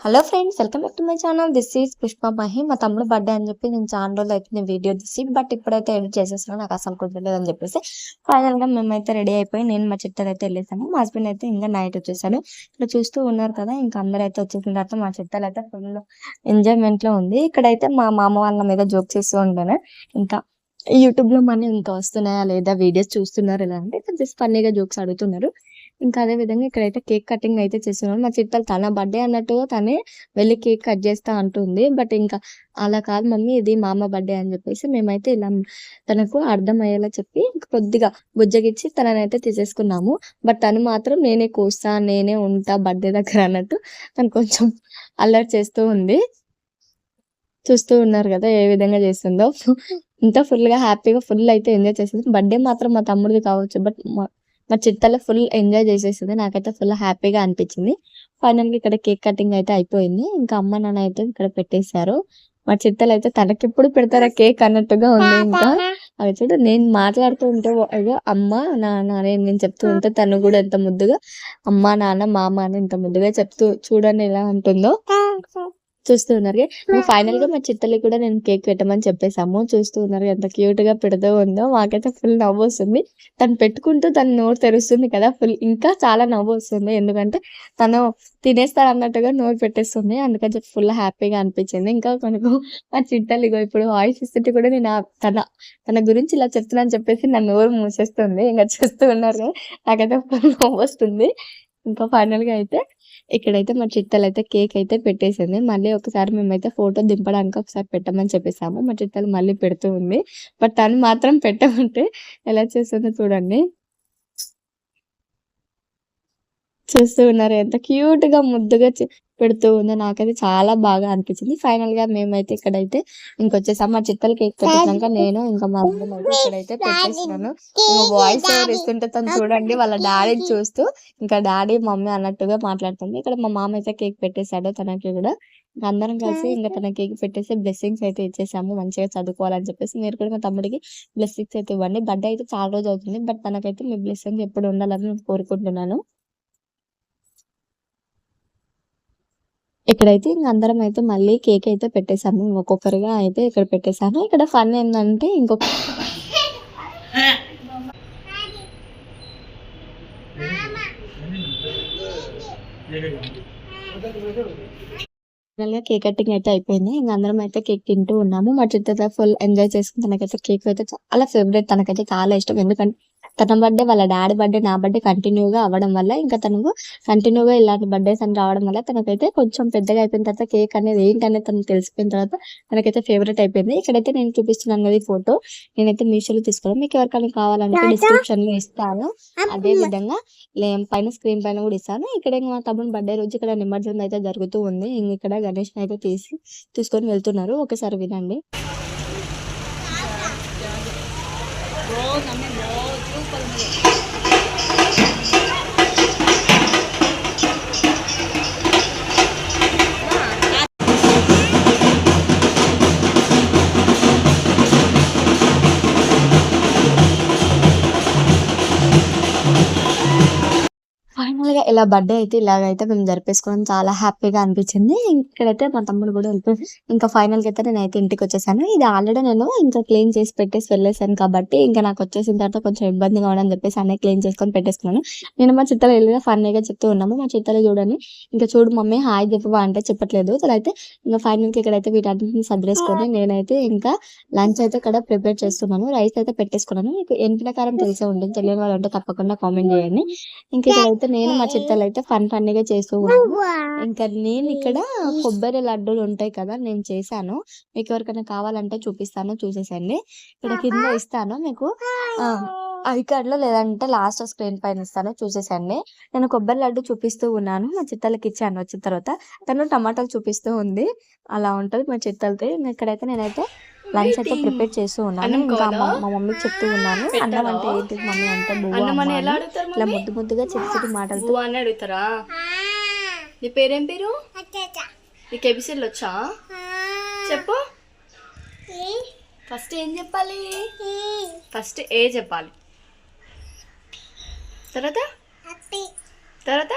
Hello friends, welcome back to my channel. This is Pushpa Mahi. మా తమ్ముడు birthday అని చెప్పి నేను చాలా రోజులు అయితే నేను వీడియో తీసి బట్ ఇప్పుడైతే ఎడిట్ చేసేస్తున్నాను. నాకు అసలు కుదరలేదు అని చెప్పేసి ఫైనల్గా మేమైతే రెడీ అయిపోయి నేను మా చిట్టాలు అయితే వెళ్ళేసాము. మా హస్బెండ్ అయితే ఇంకా నైట్ వచ్చేసాడు. ఇక్కడ చూస్తూ ఉన్నారు కదా, ఇంకా అందరూ అయితే వచ్చేసిన తర్వాత మా చిట్టాలు అయితే ఫుల్ ఎంజాయ్మెంట్లో ఉంది. ఇక్కడైతే మా మామ వాళ్ళ మీద జోక్ చేస్తూ ఉంటాను. ఇంకా యూట్యూబ్లో మనీ ఇంకా వస్తున్నాయా లేదా, వీడియోస్ చూస్తున్నారు ఎలా అంటే జస్ట్ ఫన్నీగా జోక్స్ అడుగుతున్నారు. ఇంకా అదే విధంగా ఇక్కడైతే కేక్ కటింగ్ అయితే చేస్తున్నాను. మా చిట్టాలు తన బర్త్డే అన్నట్టుగా తనే వెళ్ళి కేక్ కట్ చేస్తా అంటుంది. బట్ ఇంకా అలా కాదు మమ్మీ, ఇది మా అమ్మ బర్త్డే అని చెప్పేసి మేమైతే ఇలా తనకు అర్థమయ్యేలా చెప్పి కొద్దిగా బుజ్జగిచ్చి తననైతే తీసేసుకున్నాము. బట్ తను మాత్రం నేనే కోస్తా, నేనే ఉంటా బర్త్డే దగ్గర అన్నట్టు తను కొంచెం అల్లరి చేస్తూ ఉంది. చూస్తూ ఉన్నారు కదా ఏ విధంగా చేస్తుందో. ఇంత ఫుల్గా హ్యాపీగా ఫుల్ అయితే ఎంజాయ్ చేసింది. బర్త్డే మాత్రం మా తమ్ముడిది కావచ్చు, బట్ మా చిట్టాలో ఫుల్ ఎంజాయ్ చేసేసింది. నాకైతే ఫుల్ హ్యాపీగా అనిపించింది. ఫైనల్గా ఇక్కడ కేక్ కటింగ్ అయితే అయిపోయింది. ఇంకా అమ్మ నాన్న అయితే ఇక్కడ పెట్టేశారు. మా చిట్టాలు అయితే తనకెప్పుడు పెడతారా కేక్ అన్నట్టుగా ఉంది. ఇంకా అది చూడు, నేను మాట్లాడుతూ ఉంటే అయ్యో అమ్మ నాన్న నేను చెప్తూ ఉంటే తను కూడా ఎంత ముద్దుగా అమ్మ నాన్న మామ అని ఎంత ముద్దుగా చెప్తూ చూడండి ఎలా ఉంటుందో. చూస్తూ ఉన్నారు. ఫైనల్ గా మా చిట్టలకి కూడా నేను కేక్ పెట్టమని చెప్పేసాము. చూస్తూ ఉన్నారు ఎంత క్యూట్ గా పెడుతూ ఉందో. మాకైతే ఫుల్ నవ్వు వస్తుంది. తను పెట్టుకుంటూ తను నోరు తెరుస్తుంది కదా, ఫుల్ ఇంకా చాలా నవ్వు వస్తుంది. ఎందుకంటే తను తినేస్తాడు అన్నట్టుగా నోరు పెట్టేస్తుంది. అందుకని చెప్పి ఫుల్ హ్యాపీగా అనిపించింది. ఇంకా కొనుక్కో మా చిట్టలు ఇగో ఇప్పుడు వాయిస్ ఇస్తుంటే కూడా నేను తన గురించి ఇలా చెప్తున్నాను చెప్పేసి నా నోరు మూసేస్తుంది. ఇంకా చూస్తూ ఉన్నారు. నాకైతే ఫుల్ నవ్వు వస్తుంది. ఇంకా ఫైనల్ గా అయితే ఇక్కడైతే మా చిట్టలు అయితే కేక్ అయితే పెట్టేసింది. మళ్ళీ ఒకసారి మేమైతే ఫోటో దింపడానికి ఒకసారి పెట్టమని చెప్పేసాము. మా చిట్టలు మళ్ళీ పెడుతూ ఉంది. బట్ తను మాత్రం పెట్టమంటే ఎలా చేస్తుందో చూడండి. చూస్తూ ఉన్నారు ఎంత క్యూట్ గా ముద్దుగా పెడుతూ ఉంది. నాకైతే చాలా బాగా అనిపించింది. ఫైనల్ గా మేమైతే ఇక్కడైతే ఇంకొచ్చేసాం. మా చిట్టలు కేక్ పెట్టినాక నేను ఇంకా మా హస్బెండ్ అయితే ఇక్కడైతే పెట్టేస్తున్నాను. వాయిస్ ఓవర్ ఇస్తుంటే తను చూడండి వాళ్ళ డాడీని చూస్తూ ఇంకా డాడీ మమ్మీ అన్నట్టుగా మాట్లాడుతుంది. ఇక్కడ మా మామ అయితే కేక్ పెట్టేశాడు తనకి కూడా. అందరం కలిసి ఇంకా తన కేక్ పెట్టేసి బ్లెస్సింగ్స్ అయితే ఇచ్చేసాము. మంచిగా చదువుకోవాలని చెప్పేసి మీరు కూడా మా తమ్ముడికి బ్లెస్సింగ్స్ అయితే ఇవ్వండి. బర్త్డే అయితే చాలా రోజు అవుతుంది, బట్ తనకైతే మీ బ్లెస్సింగ్స్ ఎప్పుడు ఉండాలని నేను కోరుకుంటున్నాను. ఇక్కడైతే ఇంక అందరం అయితే మళ్ళీ కేక్ అయితే పెట్టేసాము. ఒక్కొక్కరిగా అయితే ఇక్కడ పెట్టేసాను. ఇక్కడ ఫన్ ఏంటంటే ఇంకొక కేక్ కటింగ్ అయితే అయిపోయింది. ఇంక అందరం అయితే కేక్ తింటూ ఉన్నాము. మా చిట్ట ఫుల్ ఎంజాయ్ చేసుకుని తనకైతే కేక్ అయితే చాలా ఫేవరెట్, తనకైతే చాలా ఇష్టం. ఎందుకంటే తన బర్త్డే వాళ్ళ డాడీ బర్త్డే నా బర్త్డే కంటిన్యూగా అవ్వడం వల్ల ఇంకా తనకు కంటిన్యూగా ఇలాంటి బర్త్డేస్ అని రావడం వల్ల తనకైతే కొంచెం పెద్దగా అయిపోయిన తర్వాత కేక్ అనేది ఏంటనేది తనకు తెలిసిపోయిన తర్వాత తనకైతే ఫేవరెట్ అయిపోయింది. ఇక్కడైతే నేను చూపిస్తున్నాను కదా ఫోటో, నేనైతే మీషోలో తీసుకున్నాను. మీకు ఎవరికైనా కావాలంటే డిస్క్రిప్షన్ లో ఇస్తాను. అదే విధంగా పైన స్క్రీన్ పైన కూడా ఇస్తాను. ఇక్కడ మా తమ్ముడు బర్త్డే రోజు ఇక్కడ నిమజ్జనం అయితే జరుగుతూ ఉంది. ఇక్కడ గణేష్ అయితే తీసుకొని వెళ్తున్నారు. ఒకసారి వినండి. ఫైనల్‌గా ఇలా బర్త్‌డే అయితే ఇలాగైతే మేము జరిపేసుకోవడం చాలా హ్యాపీగా అనిపించింది. ఇక్కడైతే మా తమ్ముడు కూడా వెళ్ళిపోయి ఇంకా ఫైనల్‌గా అయితే నేనైతే ఇంటికొచ్చేసాను. ఇది ఆల్రెడీ నేను ఇంకా క్లీన్ చేసి పెట్టేసి వెళ్ళేసాను కాబట్టి ఇంకా నాకు వచ్చేసిన తర్వాత కొంచెం ఇబ్బందిగా ఉండదని చెప్పేసి అన్నీ క్లీన్ చేసుకొని పెట్టేసుకున్నాను. నేను మా చిట్టలు వెళ్ళిగా ఫన్నీగా చెప్తూ ఉన్నాము. మా చిట్టలు చూడండి, ఇంకా చూడు మమ్మీ హాయ్ చెప్పవా అంటే చెప్పట్లేదు. అయితే ఇంకా ఫైనల్‌గా ఇక్కడైతే వీటన్నిటిని సర్దేసుకొని నేనైతే ఇంకా లంచ్ అయితే ఇక్కడ ప్రిపేర్ చేస్తున్నాను. రైస్ అయితే పెట్టేసుకున్నాను. మీకు ఎంపిన కారం తెలిసే ఉంటుంది, తెలియని వాళ్ళు ఉంటే తప్పకుండా కామెంట్ చేయండి. ఇంకా ఇక్కడైతే నేను మా చిట్టాలు అయితే ఫన్నీగా చేస్తూ ఉన్నాను. ఇంకా నేను ఇక్కడ కొబ్బరి లడ్డూలు ఉంటాయి కదా, నేను చేశాను. మీకు ఎవరికైనా కావాలంటే చూపిస్తాను, చూసేసండి. ఇక్కడ కింద ఇస్తాను మీకు ఐకార్డ్ లో, లేదంటే లాస్ట్ స్క్రీన్ పైన ఇస్తాను, చూసేసండి. నేను కొబ్బరి లడ్డు చూపిస్తూ ఉన్నాను. మా చిట్టాలకి ఇచ్చాను. వచ్చిన తర్వాత తను టమాటాలు చూపిస్తూ ఉంది. అలా ఉంటది మా చిట్టాలతో. ఇక్కడైతే నేనైతే లంచ్ అయితే ప్రిపేర్ చేస్తూ ఉన్నాను. ఇంకా మా మమ్మీకి చెప్తూ ఉన్నాను, అన్నం అంటే ఏంటి మమ్మీ అంటే బువ్వ ఇలా ముద్దు ముద్దుగా చిట్టి మాటలతో అని అడుగుతారా. నీ పేరేం పేరు? నీకు ఎబిసిడ్లు వచ్చా? చెప్పు. ఫస్ట్ ఏం చెప్పాలి? ఫస్ట్ ఏ చెప్పాలి, తర్వాత తర్వాత